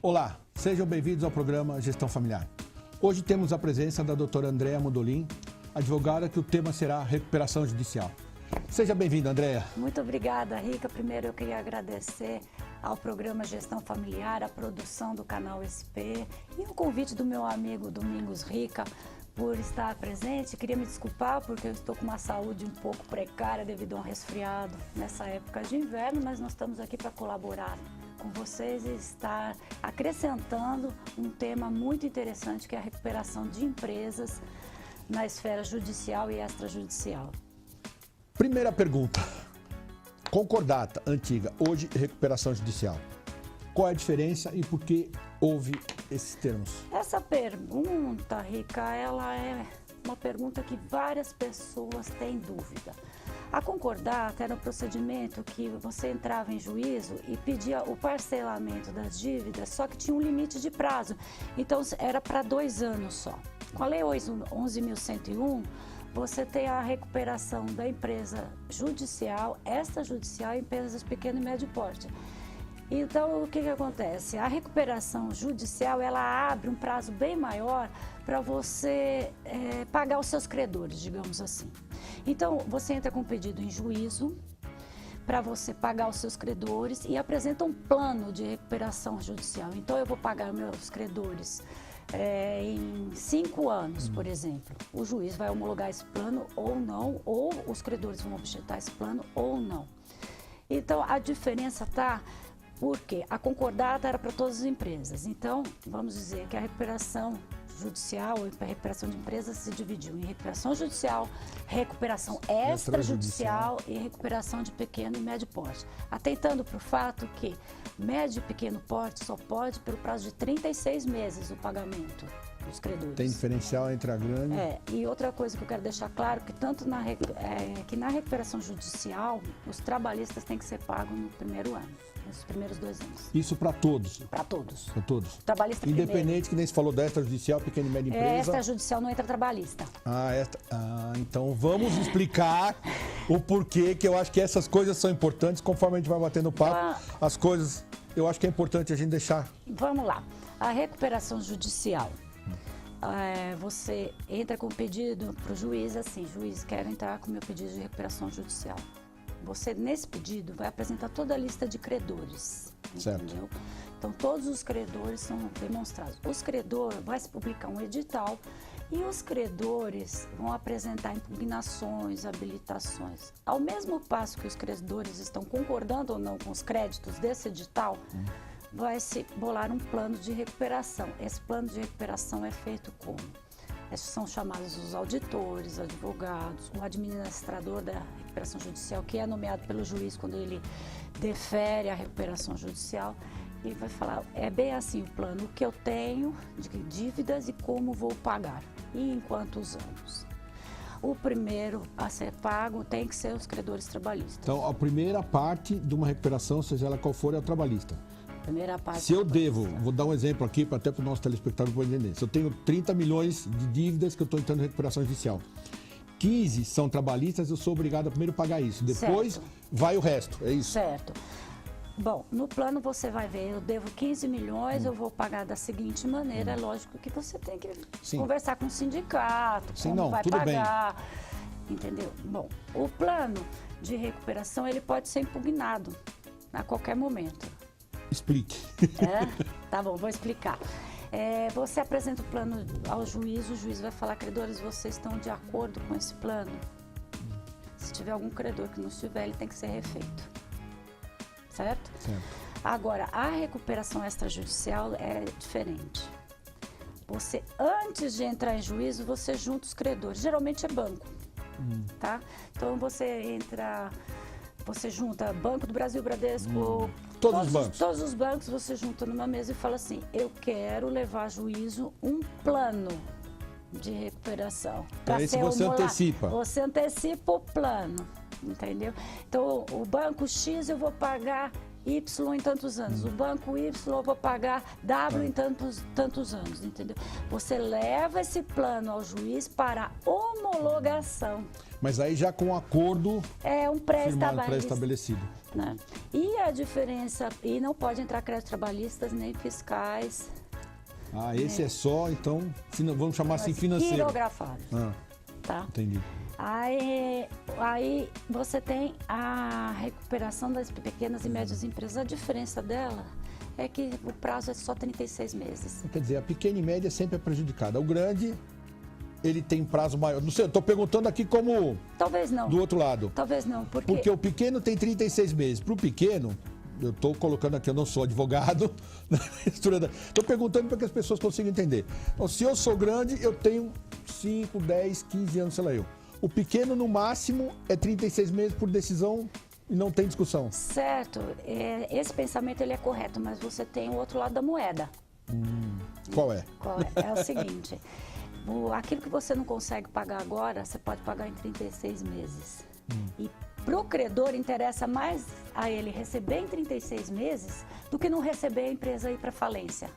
Olá, sejam bem-vindos ao programa Gestão Familiar. Hoje temos a presença da doutora Andréa Modolin, advogada, que o tema será recuperação judicial. Seja bem-vinda, Andréa. Muito obrigada, Rica. Primeiro eu queria agradecer ao programa Gestão Familiar, a produção do canal SP e o convite do meu amigo Domingos Rica por estar presente. Queria me desculpar porque eu estou com uma saúde um pouco precária devido a um resfriado nessa época de inverno, mas nós estamos aqui para colaborar com vocês e estar acrescentando um tema muito interessante, que é a recuperação de empresas na esfera judicial e extrajudicial. Primeira pergunta. Concordata antiga, hoje recuperação judicial. Qual é a diferença e por que houve esses termos? Essa pergunta, Rica, ela é uma pergunta que várias pessoas têm dúvida. A concordata era um procedimento que você entrava em juízo e pedia o parcelamento das dívidas, só que tinha um limite de prazo. Então era para 2 anos só. Com a Lei 11.101, você tem a recuperação da empresa judicial, extrajudicial e empresas de pequeno e médio porte. Então, o que acontece? A recuperação judicial, ela abre um prazo bem maior para você pagar os seus credores, digamos assim. Então, você entra com um pedido em juízo para você pagar os seus credores e apresenta um plano de recuperação judicial. Então, eu vou pagar meus credores em 5 anos, por exemplo. O juiz vai homologar esse plano ou não, ou os credores vão objetar esse plano ou não. Então, a diferença está porque a concordata era para todas as empresas. Então, vamos dizer que a recuperação judicial ou a recuperação de empresas se dividiu em recuperação judicial, recuperação extrajudicial e recuperação de pequeno e médio porte. Atentando para o fato que médio e pequeno porte só pode pelo prazo de 36 meses o pagamento dos credores. Tem diferencial entre a grande... E outra coisa que eu quero deixar claro, que tanto que na recuperação judicial, os trabalhistas têm que ser pagos no primeiro ano. Nos primeiros 2 anos. Isso para todos? Para todos. Para todos. Trabalhista independente, primeiro. Que nem se falou da extrajudicial, pequena e média empresa. Extrajudicial não entra trabalhista. Então vamos explicar o porquê, que eu acho que essas coisas são importantes, conforme a gente vai batendo papo, as coisas, eu acho que é importante a gente deixar. Vamos lá. A recuperação judicial. Você entra com o pedido para o juiz, assim, juiz, quero entrar com o meu pedido de recuperação judicial. Você, nesse pedido, vai apresentar toda a lista de credores, certo. Entendeu? Então, todos os credores são demonstrados. Os credores, vai se publicar um edital e os credores vão apresentar impugnações, habilitações. Ao mesmo passo que os credores estão concordando ou não com os créditos desse edital, vai se bolar um plano de recuperação. Esse plano de recuperação é feito como? São chamados os auditores, advogados, o administrador da recuperação judicial, que é nomeado pelo juiz quando ele defere a recuperação judicial, e vai falar, é bem assim o plano, o que eu tenho de dívidas e como vou pagar, e em quantos anos. O primeiro a ser pago tem que ser os credores trabalhistas. Então, a primeira parte de uma recuperação, seja ela qual for, é o trabalhista. Primeira parte. Se eu devo, vou dar um exemplo aqui, até para o nosso telespectador poder entender. Se eu tenho 30 milhões de dívidas que eu estou entrando em recuperação judicial, 15 são trabalhistas, eu sou obrigado a primeiro pagar isso. Depois vai o resto, é isso? Certo. Bom, no plano você vai ver, eu devo 15 milhões, eu vou pagar da seguinte maneira. É lógico que você tem que conversar com o sindicato, como vai pagar, entendeu? Bom, o plano de recuperação, ele pode ser impugnado a qualquer momento. Explique. Tá bom, vou explicar. Você apresenta o plano ao juiz, o juiz vai falar, credores, vocês estão de acordo com esse plano? Se tiver algum credor que não estiver, ele tem que ser refeito. Certo? Certo. Agora, a recuperação extrajudicial é diferente. Você, antes de entrar em juízo, você junta os credores. Geralmente é banco, tá? Então, você junta Banco do Brasil, Bradesco, todos os bancos, você junta numa mesa e fala assim, eu quero levar a juízo um plano de recuperação. Então, esse você antecipa. Você antecipa o plano, entendeu? Então, o banco X eu vou pagar Y em tantos anos, o banco Y eu vou pagar W em tantos anos, entendeu? Você leva esse plano ao juiz para homologação. Mas aí já com um acordo É um pré-estabelecido. Né? E a diferença, e não pode entrar créditos trabalhistas nem fiscais. Ah, esse é só, então, vamos chamar assim, financeiro. Quirografados. Tá? Entendi. Aí você tem a recuperação das pequenas e médias empresas. A diferença dela é que o prazo é só 36 meses. Quer dizer, a pequena e média sempre é prejudicada. O grande, ele tem prazo maior. Não sei, eu estou perguntando aqui como... Talvez não. Do outro lado. Talvez não, porque... Porque o pequeno tem 36 meses. Para o pequeno, eu estou colocando aqui, eu não sou advogado, estou perguntando para que as pessoas consigam entender. Então, se eu sou grande, eu tenho 5, 10, 15 anos, sei lá eu. O pequeno, no máximo, é 36 meses por decisão e não tem discussão. Certo. Esse pensamento ele é correto, mas você tem o outro lado da moeda. Qual é? É o seguinte, aquilo que você não consegue pagar agora, você pode pagar em 36 meses. E para o credor interessa mais a ele receber em 36 meses do que não receber a empresa ir para falência.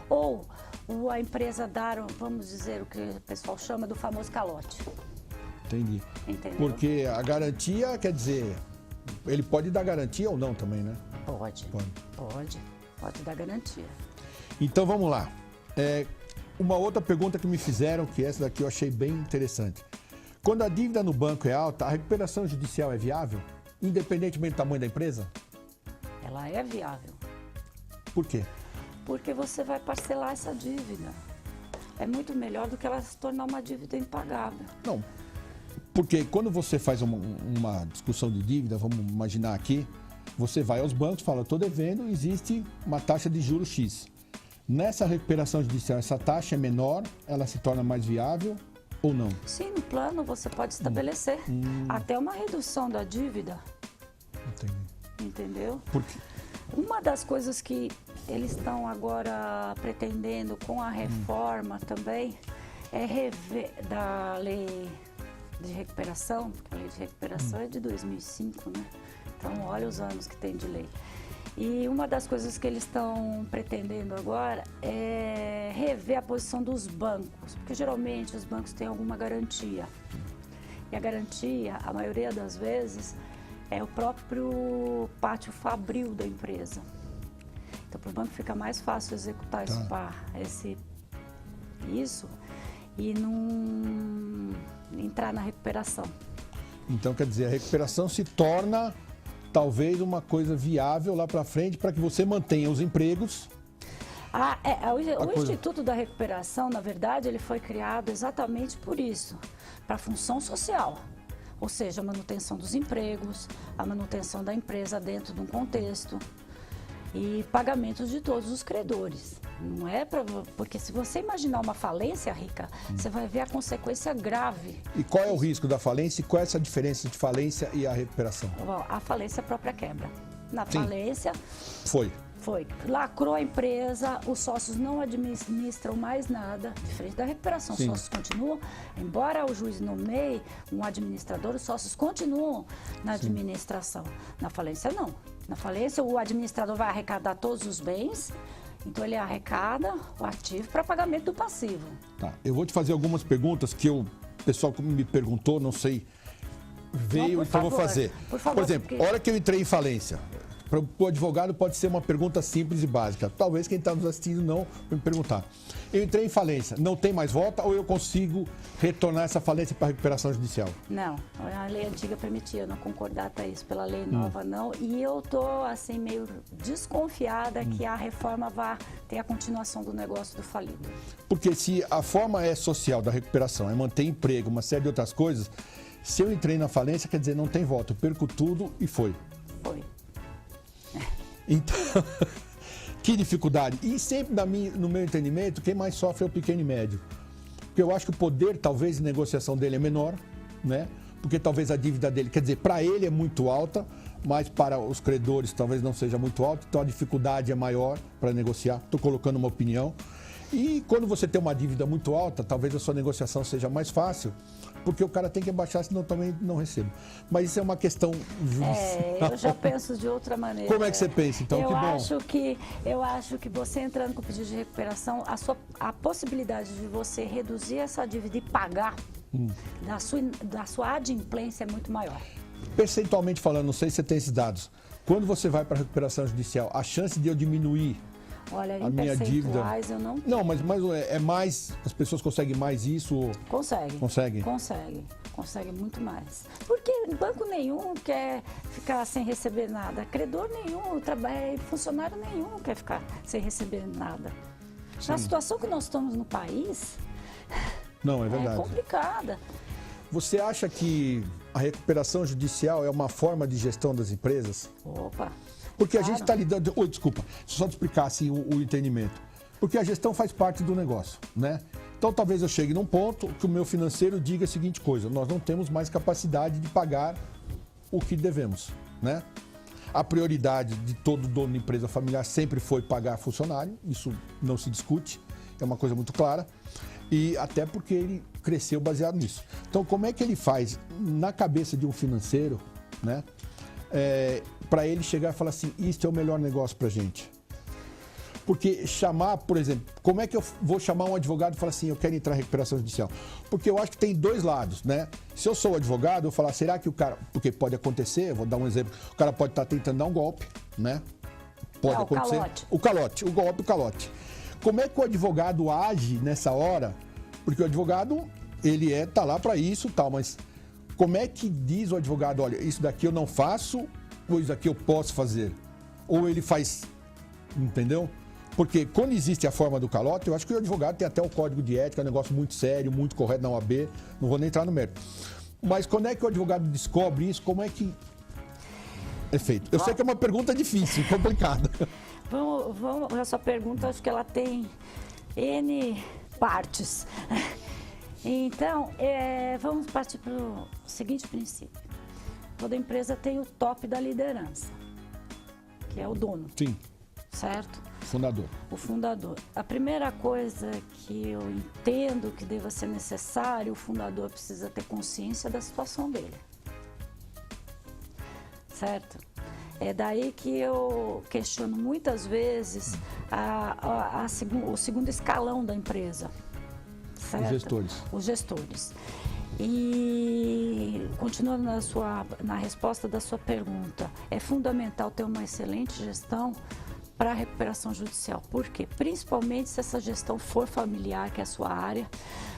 Ou a empresa dar, vamos dizer, o que o pessoal chama do famoso calote. Entendi. Entendeu? Porque a garantia, quer dizer, ele pode dar garantia ou não também, né? Pode dar garantia. Então vamos lá. Uma outra pergunta que me fizeram, que essa daqui eu achei bem interessante. Quando a dívida no banco é alta, a recuperação judicial é viável? Independentemente do tamanho da empresa? Ela é viável. Por quê? Porque você vai parcelar essa dívida. É muito melhor do que ela se tornar uma dívida impagável. Não, porque quando você faz uma discussão de dívida, vamos imaginar aqui, você vai aos bancos e fala, estou devendo, existe uma taxa de juros X. Nessa recuperação judicial, essa taxa é menor, ela se torna mais viável ou não? Sim, no plano você pode estabelecer até uma redução da dívida. Entendi. Entendeu? Por quê? Uma das coisas que eles estão agora pretendendo com a reforma também é rever da lei de recuperação, porque a lei de recuperação é de 2005, né? Então, olha os anos que tem de lei. E uma das coisas que eles estão pretendendo agora é rever a posição dos bancos, porque geralmente os bancos têm alguma garantia. E a garantia, a maioria das vezes, é o próprio pátio fabril da empresa. Então, para o banco fica mais fácil executar isso e não entrar na recuperação. Então, quer dizer, a recuperação se torna talvez uma coisa viável lá para frente para que você mantenha os empregos. O Instituto da Recuperação, na verdade, ele foi criado exatamente por isso, para a função social. Ou seja, a manutenção dos empregos, a manutenção da empresa dentro de um contexto e pagamentos de todos os credores. Não é porque se você imaginar uma falência, Rica, você vai ver a consequência grave. E qual é o risco da falência e qual é essa diferença de falência e a recuperação? A falência é a própria quebra. Na Sim. falência... Foi. Lacrou a empresa, os sócios não administram mais nada, diferente da recuperação. Sim. Os sócios continuam, embora o juiz nomeie um administrador, os sócios continuam na administração. Na falência, não. Na falência, o administrador vai arrecadar todos os bens, então ele arrecada o ativo para pagamento do passivo. Tá. Eu vou te fazer algumas perguntas que o pessoal me perguntou, não sei, veio, não, então eu vou fazer. Por favor, por exemplo, a hora que eu entrei em falência, para o advogado pode ser uma pergunta simples e básica. Talvez quem está nos assistindo não me perguntar. Eu entrei em falência, não tem mais volta ou eu consigo retornar essa falência para recuperação judicial? Não, a lei antiga permitia, eu não concordata isso, pela lei nova não. E eu tô assim meio desconfiada que a reforma vá ter a continuação do negócio do falido. Porque se a forma é social da recuperação, é manter emprego, uma série de outras coisas, se eu entrei na falência, quer dizer, não tem volta, eu perco tudo e foi. Foi. Então, que dificuldade. E sempre, no meu entendimento, quem mais sofre é o pequeno e médio. Porque eu acho que o poder, talvez, de negociação dele é menor, né? Porque talvez a dívida dele, quer dizer, para ele é muito alta, mas para os credores talvez não seja muito alta, então a dificuldade é maior para negociar. Estou colocando uma opinião. E quando você tem uma dívida muito alta, talvez a sua negociação seja mais fácil, porque o cara tem que abaixar, senão também não recebo. Mas isso é uma questão judicial. Eu já penso de outra maneira. Como é que você pensa, então? Que bom. Eu acho que você entrando com o pedido de recuperação, a possibilidade de você reduzir essa dívida e pagar da sua adimplência é muito maior. Percentualmente falando, não sei se você tem esses dados, quando você vai para a recuperação judicial, a chance de eu diminuir Olha, a minha dívida... eu não... Não, mas é mais... As pessoas conseguem mais isso? Consegue muito mais. Porque banco nenhum quer ficar sem receber nada. Credor nenhum, funcionário nenhum quer ficar sem receber nada. Sim. Na situação que nós estamos no país... Não, é verdade. É complicada. Você acha que a recuperação judicial é uma forma de gestão das empresas? Opa! Porque claro. A gente está lidando... Desculpa, só te explicar assim, o entendimento. Porque a gestão faz parte do negócio, né? Então talvez eu chegue num ponto que o meu financeiro diga a seguinte coisa: nós não temos mais capacidade de pagar o que devemos, né? A prioridade de todo dono de empresa familiar sempre foi pagar funcionário, isso não se discute, é uma coisa muito clara. E até porque ele cresceu baseado nisso. Então, como é que ele faz na cabeça de um financeiro, né? Para ele chegar e falar assim, isso é o melhor negócio para a gente. Porque chamar, por exemplo, como é que eu vou chamar um advogado e falar assim, eu quero entrar em recuperação judicial? Porque eu acho que tem dois lados, né? Se eu sou advogado, eu falar, será que o cara... Porque pode acontecer, vou dar um exemplo, o cara pode estar tentando dar um golpe, né? Pode acontecer. O calote. Como é que o advogado age nessa hora? Porque o advogado, ele tá lá para isso e tal, mas como é que diz o advogado, olha, isso daqui eu não faço, ou isso daqui eu posso fazer? Ou ele faz, entendeu? Porque quando existe a forma do calote, eu acho que o advogado tem até o código de ética, é um negócio muito sério, muito correto na OAB, não vou nem entrar no mérito. Mas quando é que o advogado descobre isso, como é que é feito? Eu sei que é uma pergunta difícil, complicada. Vamos, essa pergunta, acho que ela tem N partes. Então, vamos partir para o seguinte princípio. Toda empresa tem o top da liderança, que é o dono. Sim. Certo? O fundador. A primeira coisa que eu entendo que deva ser necessário, o fundador precisa ter consciência da situação dele. Certo? É daí que eu questiono muitas vezes o segundo escalão da empresa. Certo? Os gestores. E continuando na resposta da sua pergunta, é fundamental ter uma excelente gestão para a recuperação judicial. Por quê? Principalmente se essa gestão for familiar, que é a sua área,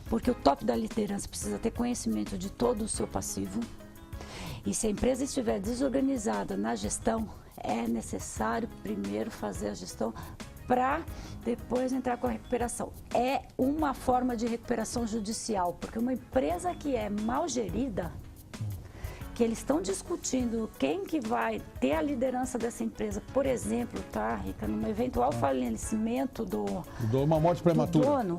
porque o top da liderança precisa ter conhecimento de todo o seu passivo. E se a empresa estiver desorganizada na gestão, é necessário primeiro fazer a gestão para depois entrar com a recuperação. É uma forma de recuperação judicial, porque uma empresa que é mal gerida, que eles estão discutindo quem que vai ter a liderança dessa empresa, por exemplo, tá, Rica, num eventual falecimento uma morte prematura. Do dono,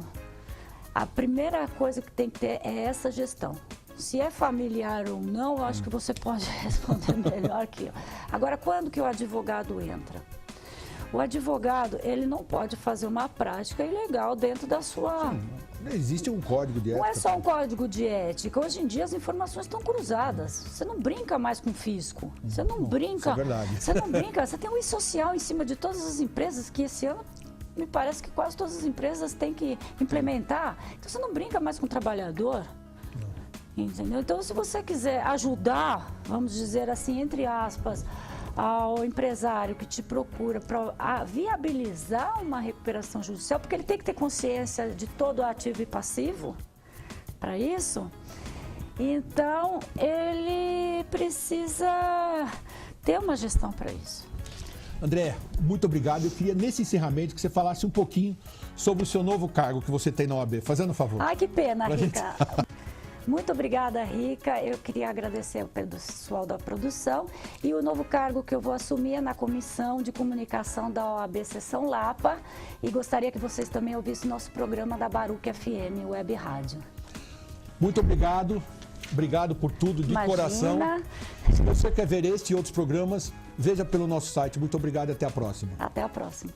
a primeira coisa que tem que ter é essa gestão. Se é familiar ou não, eu acho que você pode responder melhor que eu. Agora, quando que o advogado entra? O advogado, ele não pode fazer uma prática ilegal dentro da sua... Sim, existe um código de ética. Não é só um código de ética. Hoje em dia as informações estão cruzadas. Você não brinca mais com o fisco. Você não brinca. Isso é verdade. Você não brinca. Você tem um e-social em cima de todas as empresas que esse ano me parece que quase todas as empresas têm que implementar. Então você não brinca mais com o trabalhador. Entendeu? Então, se você quiser ajudar, vamos dizer assim, entre aspas, ao empresário que te procura para viabilizar uma recuperação judicial, porque ele tem que ter consciência de todo o ativo e passivo para isso, então ele precisa ter uma gestão para isso. André, muito obrigado. Eu queria, nesse encerramento, que você falasse um pouquinho sobre o seu novo cargo que você tem na OAB. Fazendo um favor. Ai, que pena, Rica. Muito obrigada, Rica. Eu queria agradecer ao pessoal da produção e o novo cargo que eu vou assumir é na Comissão de Comunicação da OAB Seção Lapa e gostaria que vocês também ouvissem nosso programa da Baruch FM Web Rádio. Muito obrigado. Obrigado por tudo, de coração. Se você quer ver este e outros programas, veja pelo nosso site. Muito obrigado e até a próxima. Até a próxima.